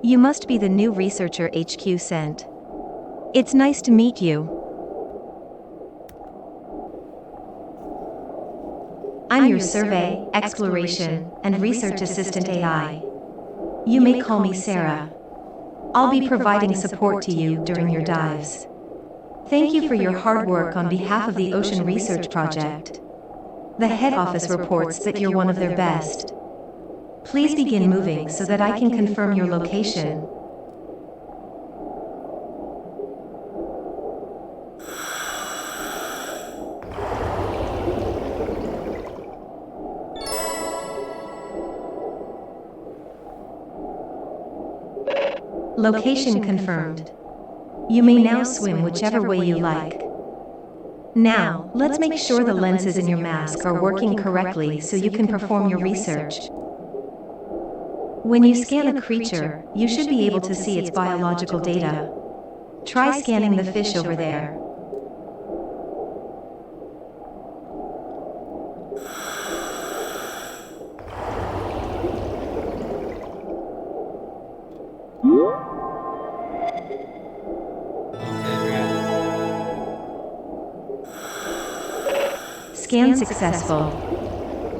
You must be the new researcher HQ sent. It's nice to meet you. I'm your survey, exploration, and research assistant AI. You may call me Sarah. I'll be providing support to you during your dives. Thank you for your hard work on behalf of the Ocean Research Project. The head office reports that you're one of their best. Please begin moving so that I can confirm your location. Location confirmed. You may now swim whichever way you like. Now, let's make sure the lenses in your mask are working correctly so you can perform your research. When you scan a creature, you should be able to see its biological data. Try scanning the fish over there. Scan successful.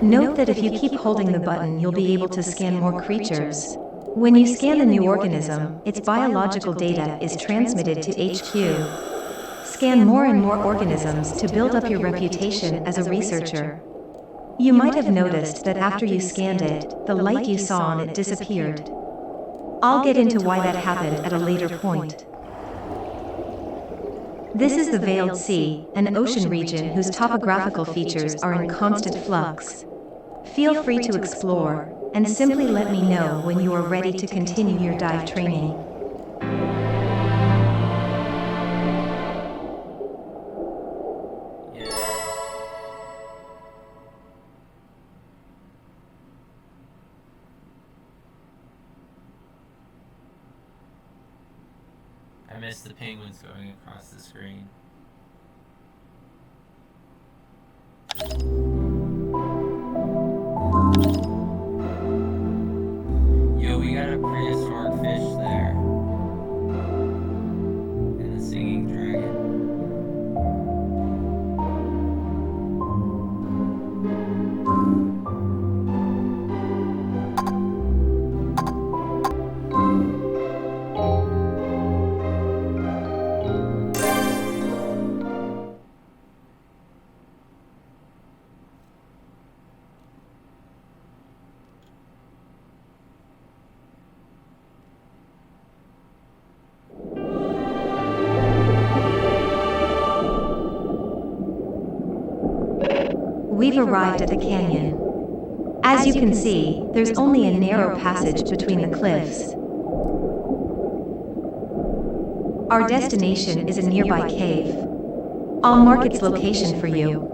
Note that if you keep holding the button, you'll be able to scan more creatures. When you scan a new organism, its biological data is transmitted to HQ. Scan more and more organisms to build up your reputation as a researcher. You might have noticed that after you scanned it, the light you saw on it disappeared. I'll get into why that happened at a later point. This is the Veiled Sea, an ocean region whose topographical features are in constant flux. Feel free to explore, and simply let me know when you are ready to continue your dive training. I miss the penguins going across the screen. Yo, we got a prehistoric fish there. And a singing dragon. We've arrived at the canyon. As you can see, there's only a narrow passage between the cliffs. Our destination is a nearby cave. I'll mark its location for you.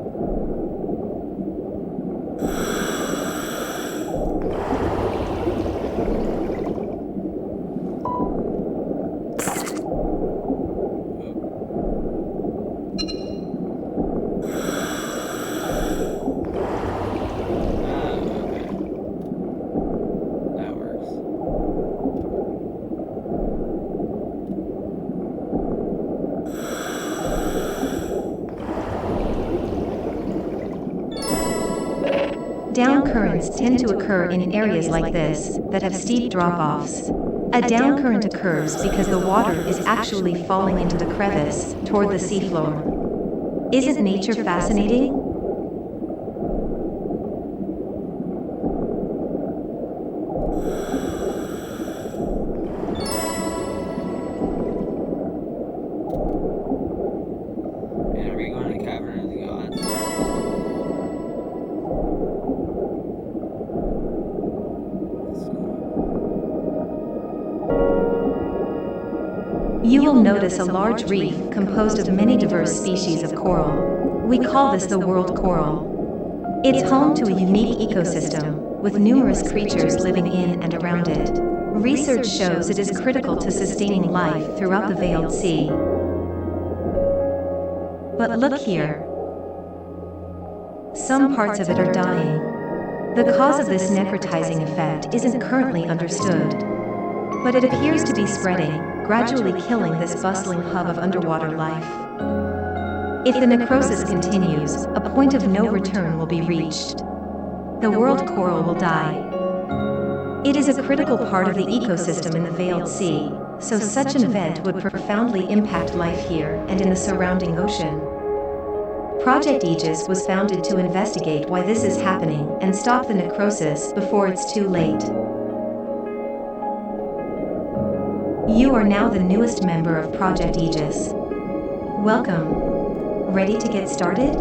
Downcurrents tend to occur in areas like this that have steep drop-offs. A downcurrent occurs because the water is actually falling into the crevice toward the seafloor. Isn't nature fascinating? And are we going to Cavern of the Gods? You will notice a large reef composed of many diverse species of coral. We call this the world coral. It's home to a unique ecosystem, with numerous creatures living in and around it. Research shows it is critical to sustaining life throughout the Veiled Sea. But look here. Some parts of it are dying. The cause of this necrotizing effect isn't currently understood. But it appears to be spreading, gradually killing this bustling hub of underwater life. If the necrosis continues, a point of no return will be reached. The world coral will die. It is a critical part of the ecosystem in the Veiled Sea, so such an event would profoundly impact life here and in the surrounding ocean. Project Aegis was founded to investigate why this is happening and stop the necrosis before it's too late. You are now the newest member of Project Aegis. Welcome. Ready to get started?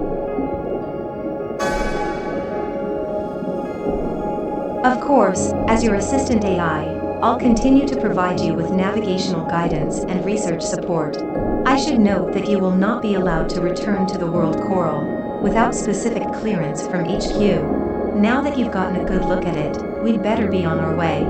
Of course, as your assistant AI, I'll continue to provide you with navigational guidance and research support. I should note that you will not be allowed to return to the world coral without specific clearance from HQ. Now that you've gotten a good look at it, we'd better be on our way.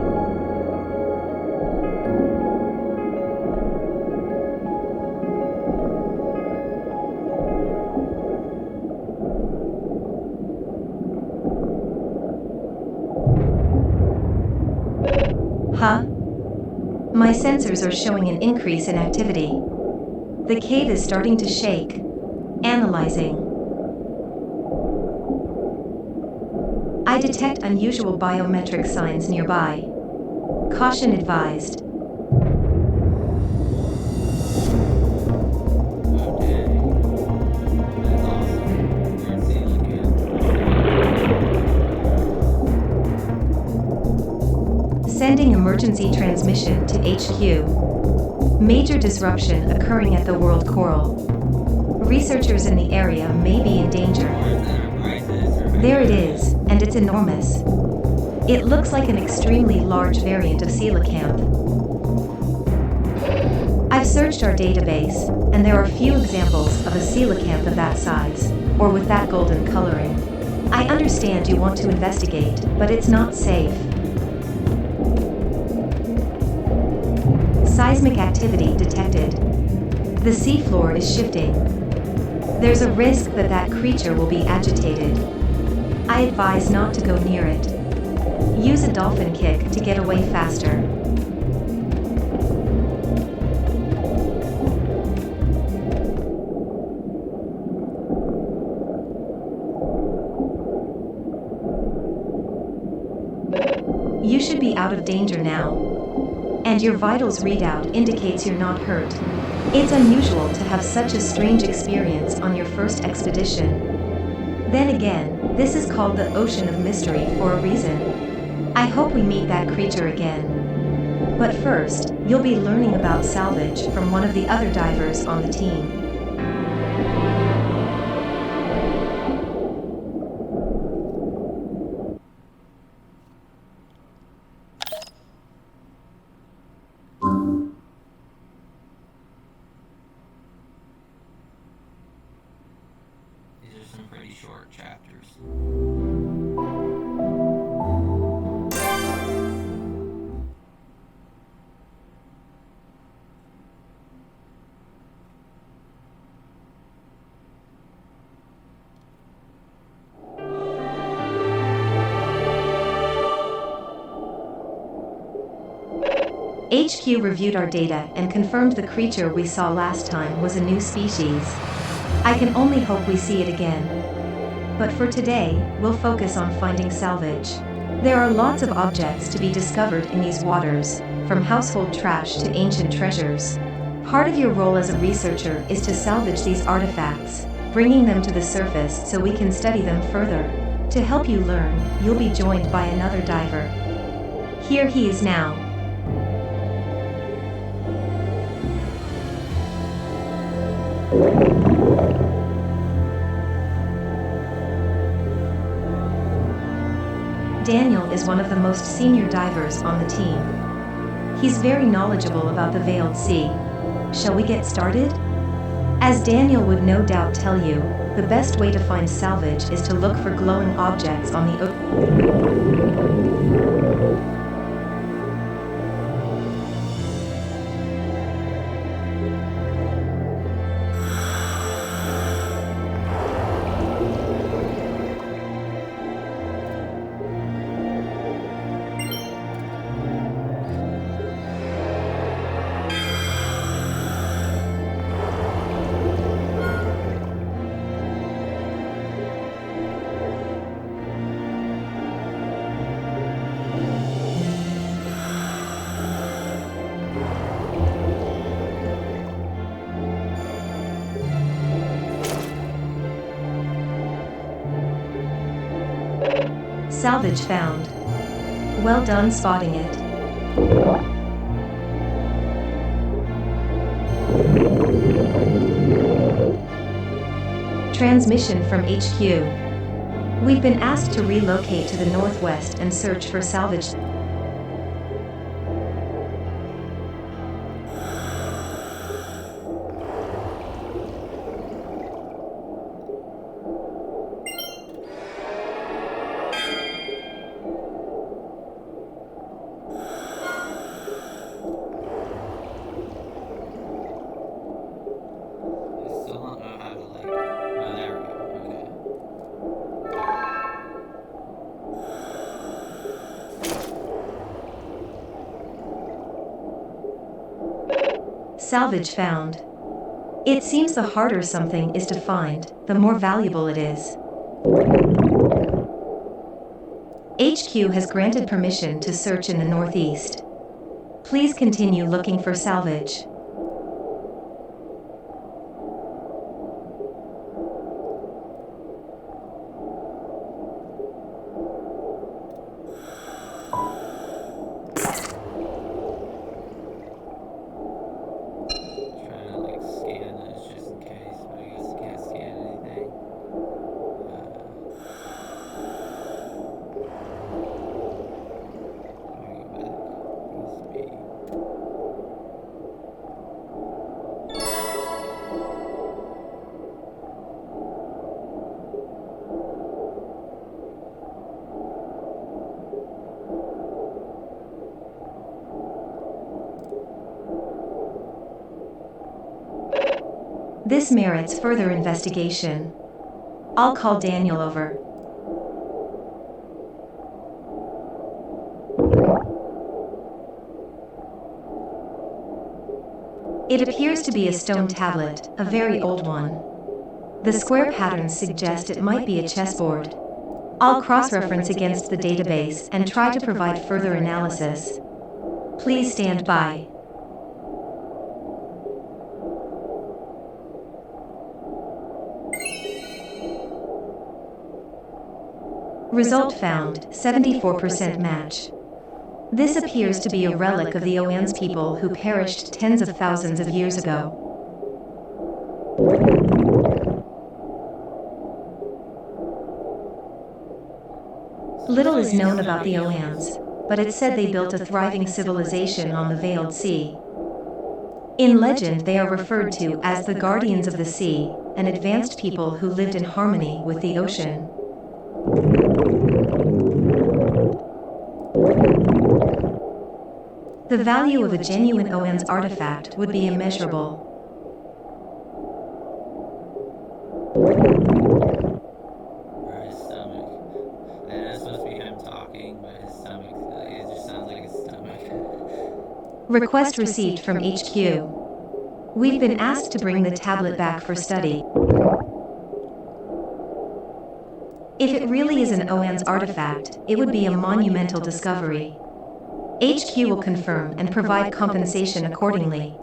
Huh? My sensors are showing an increase in activity. The cave is starting to shake. Analyzing. I detect unusual biometric signs nearby. Caution advised. Sending emergency transmission to HQ. Major disruption occurring at the world coral. Researchers in the area may be in danger. There it is, and it's enormous. It looks like an extremely large variant of coelacanth. I've searched our database, and there are few examples of a coelacanth of that size, or with that golden coloring. I understand you want to investigate, but it's not safe. Seismic activity detected. The seafloor is shifting. There's a risk that that creature will be agitated. I advise not to go near it. Use a dolphin kick to get away faster. You should be out of danger now. And your vitals readout indicates you're not hurt. It's unusual to have such a strange experience on your first expedition. Then again, this is called the Ocean of Mystery for a reason. I hope we meet that creature again. But first, you'll be learning about salvage from one of the other divers on the team. Some pretty short chapters. HQ reviewed our data and confirmed the creature we saw last time was a new species. I can only hope we see it again. But for today, we'll focus on finding salvage. There are lots of objects to be discovered in these waters, from household trash to ancient treasures. Part of your role as a researcher is to salvage these artifacts, bringing them to the surface so we can study them further. To help you learn, you'll be joined by another diver. Here he is now. Daniel is one of the most senior divers on the team. He's very knowledgeable about the Veiled Sea. Shall we get started? As Daniel would no doubt tell you, the best way to find salvage is to look for glowing objects on the ocean. Salvage found. Well done spotting it. Transmission from HQ. We've been asked to relocate to the northwest and search for salvage. I still don't know how to like. Oh, there we go. Okay. Salvage found. It seems the harder something is to find, the more valuable it is. HQ has granted permission to search in the northeast. Please continue looking for salvage. Trying to like scan this just in case, but I guess I can't scan anything. This merits further investigation. I'll call Daniel over. It appears to be a stone tablet, a very old one. The square patterns suggest it might be a chessboard. I'll cross-reference against the database and try to provide further analysis. Please stand by. Result found, 74% match. This appears to be a relic of the Oan's people who perished tens of thousands of years ago. Little is known about the Oans, but it's said they built a thriving civilization on the Veiled Sea. In legend they are referred to as the Guardians of the Sea, an advanced people who lived in harmony with the ocean. The value of a genuine Oan's artifact would be immeasurable. Or his stomach. And it's supposed to be him talking, but his stomach, like, it just sounds like his stomach. Request received from HQ. We've been asked to bring the tablet back for study. If it really is an Oan's artifact, it would be a monumental discovery. HQ will confirm and provide compensation accordingly.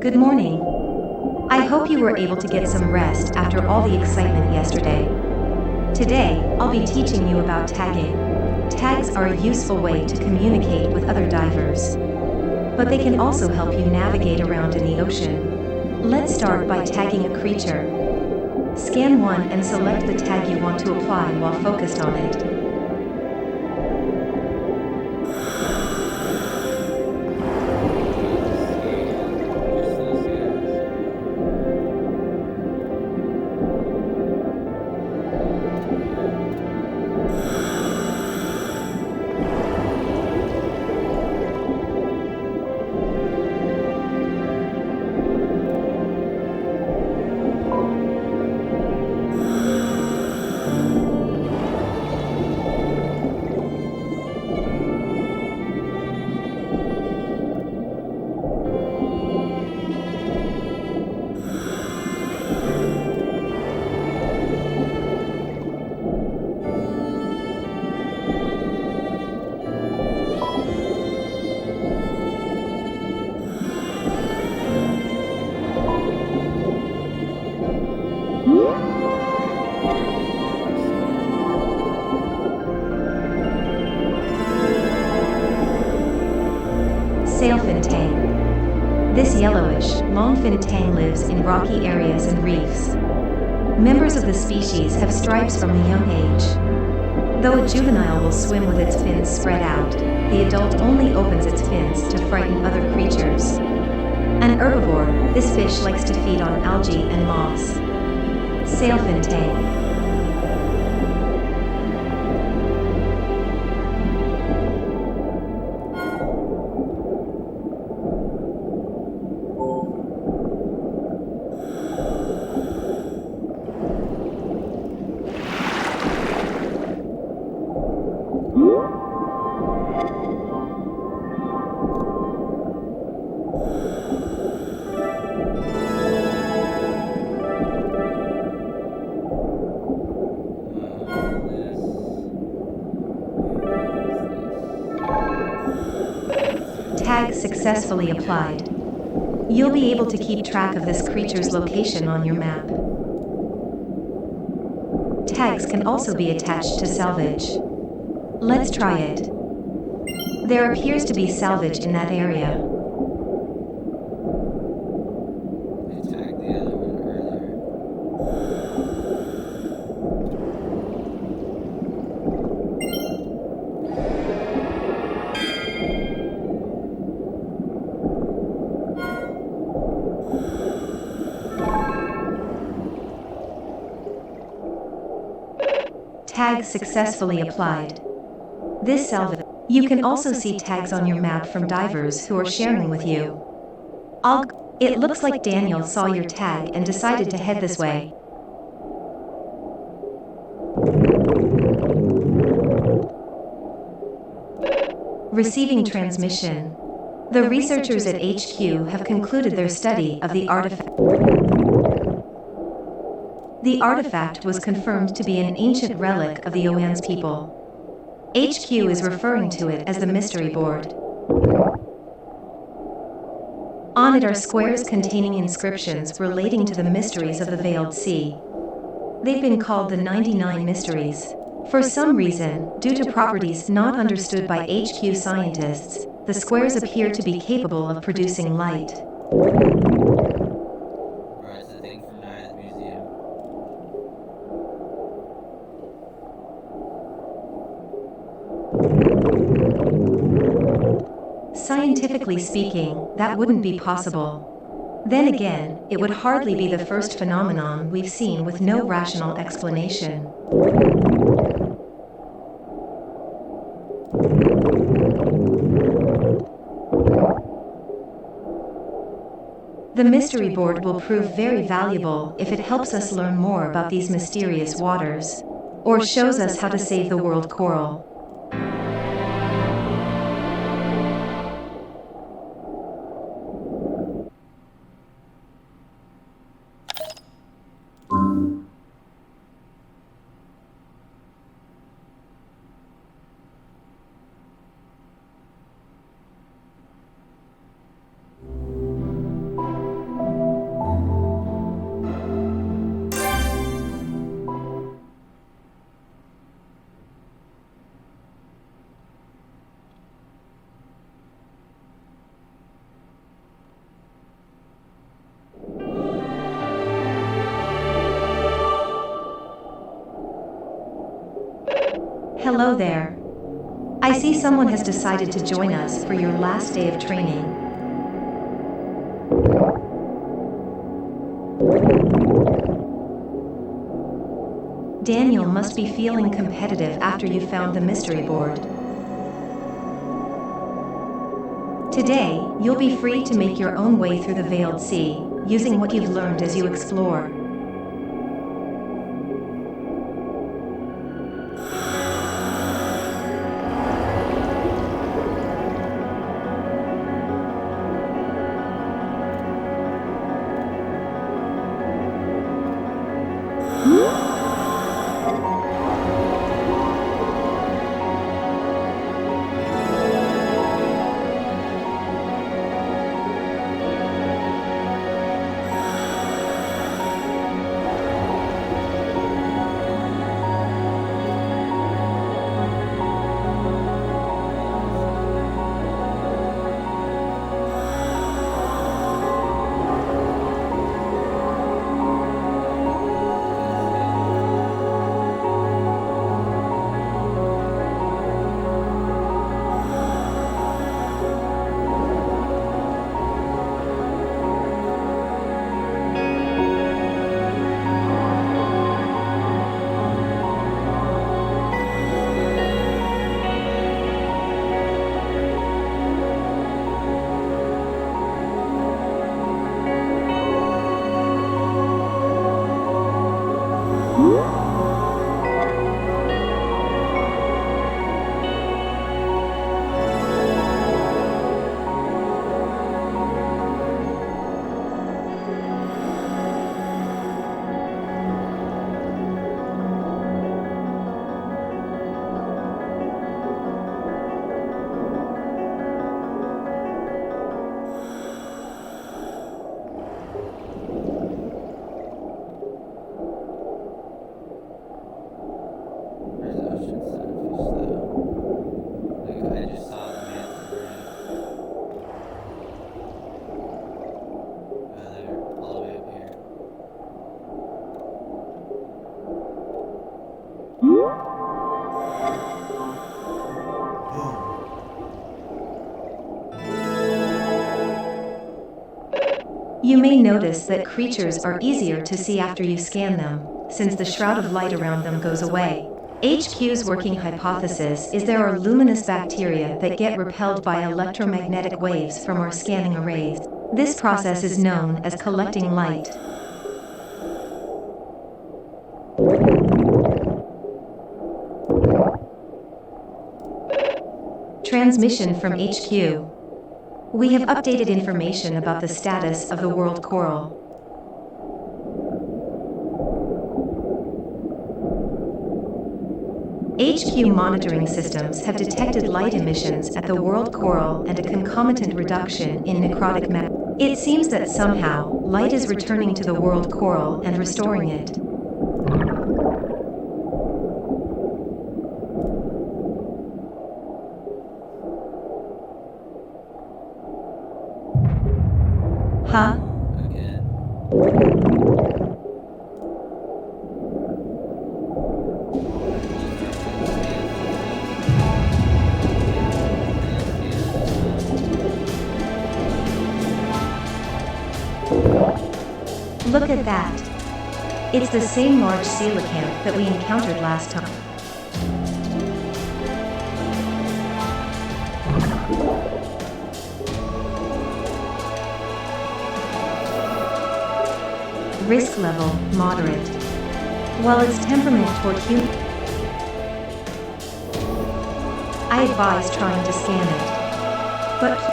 Good morning. I hope you were able to get some rest after all the excitement yesterday. Today, I'll be teaching you about tagging. Tags are a useful way to communicate with other divers, but they can also help you navigate around in the ocean. Let's start by tagging a creature. Scan one and select the tag you want to apply while focused on it. Sailfin tang. This yellowish, longfin tang lives in rocky areas and reefs. Members of the species have stripes from a young age. Though a juvenile will swim with its fins spread out, the adult only opens its fins to frighten other creatures. An herbivore, this fish likes to feed on algae and moss. Sailfin tang. Tag successfully applied. You'll be able to keep track of this creature's location on your map. Tags can also be attached to salvage. Let's try it. There appears to be salvage in that area. Tag successfully applied. This salvage. You can also see tags on your map from divers who are sharing with you. It looks like Daniel saw your tag and decided to head this way. Receiving transmission. The researchers at HQ have concluded their study of the artifact. The artifact was confirmed to be an ancient relic of the Oan's people. HQ is referring to it as the Mystery Board. On it are squares containing inscriptions relating to the mysteries of the Veiled Sea. They've been called the 99 Mysteries. For some reason, due to properties not understood by HQ scientists, the squares appear to be capable of producing light. Scientifically speaking, that wouldn't be possible. Then again, it would hardly be the first phenomenon we've seen with no rational explanation. The Mystery Board will prove very valuable if it helps us learn more about these mysterious waters, or shows us how to save the world coral. Hello there. I see someone has decided to join us for your last day of training. Daniel must be feeling competitive after you found the Mystery Board. Today, you'll be free to make your own way through the Veiled Sea, using what you've learned as you explore. You may notice that creatures are easier to see after you scan them, since the shroud of light around them goes away. HQ's working hypothesis is there are luminous bacteria that get repelled by electromagnetic waves from our scanning arrays. This process is known as collecting light. Transmission from HQ. We have updated information about the status of the world coral. HQ monitoring systems have detected light emissions at the world coral and a concomitant reduction in necrotic matter. It seems that somehow, light is returning to the world coral and restoring it. Huh? Again. Look at that. It's the same large coelacanth that we encountered last time. Risk level, moderate. While its temperament toward human, I advise trying to scan it. But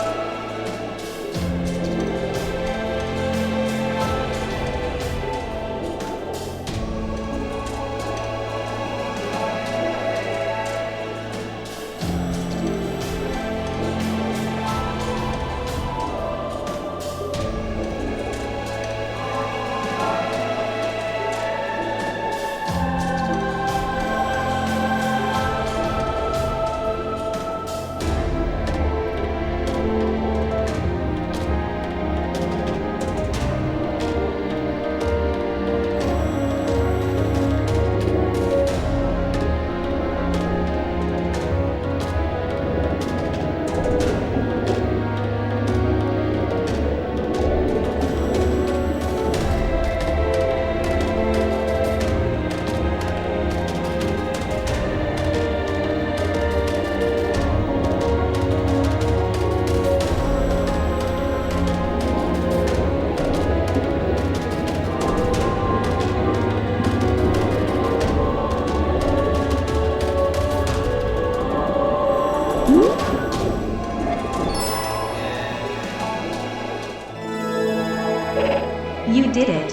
you did it.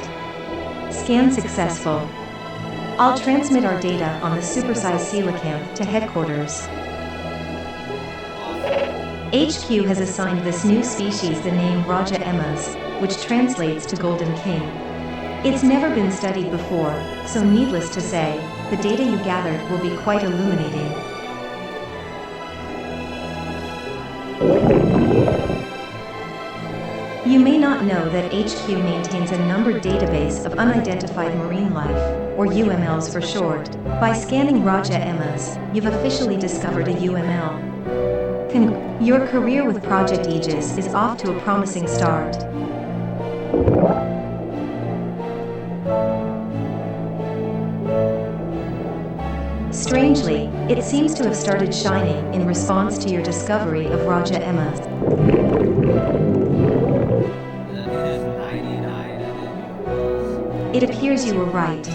Scan successful. I'll transmit our data on the supersized coelacanth to headquarters. HQ has assigned this new species the name Raja Emmas, which translates to Golden King. It's never been studied before, so needless to say, the data you gathered will be quite illuminating. You may not know that HQ maintains a numbered database of unidentified marine life, or UMLs for short. By scanning Raja Emmas, you've officially discovered a UML. Your career with Project Aegis is off to a promising start. Strangely, it seems to have started shining in response to your discovery of Raja Emmas. It appears you were right.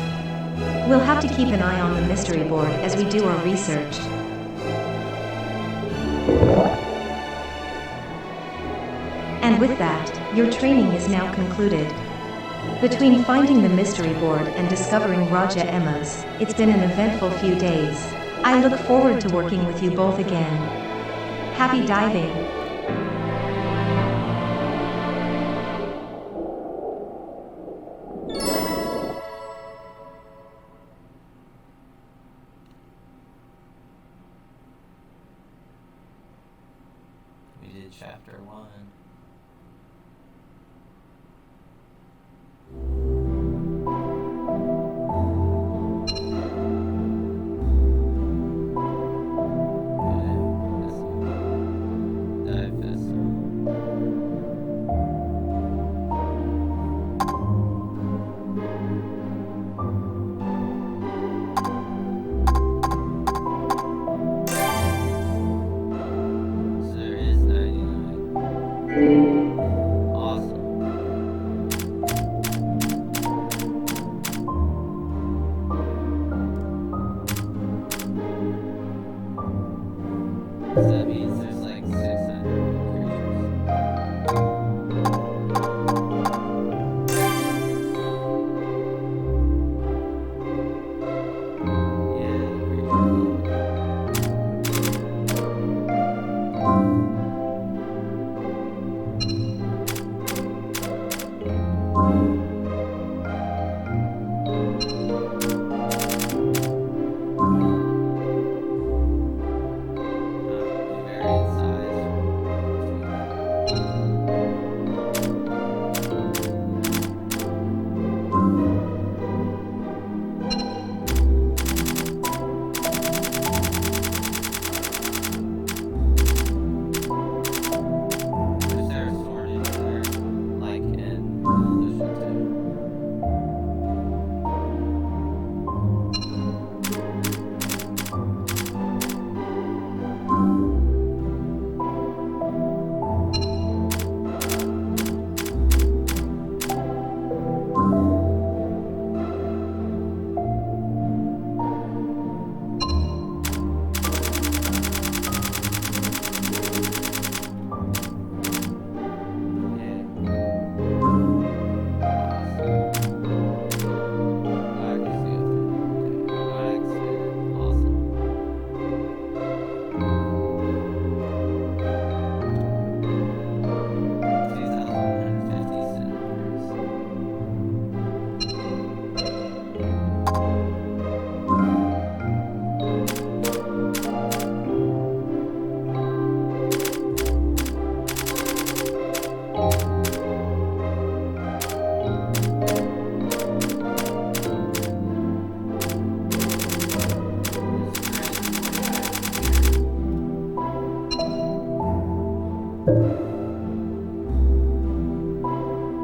We'll have to keep an eye on the mystery board as we do our research. And with that, your training is now concluded. Between finding the mystery board and discovering Raja Emmas, it's been an eventful few days. I look forward to working with you both again. Happy diving! We did chapter 1.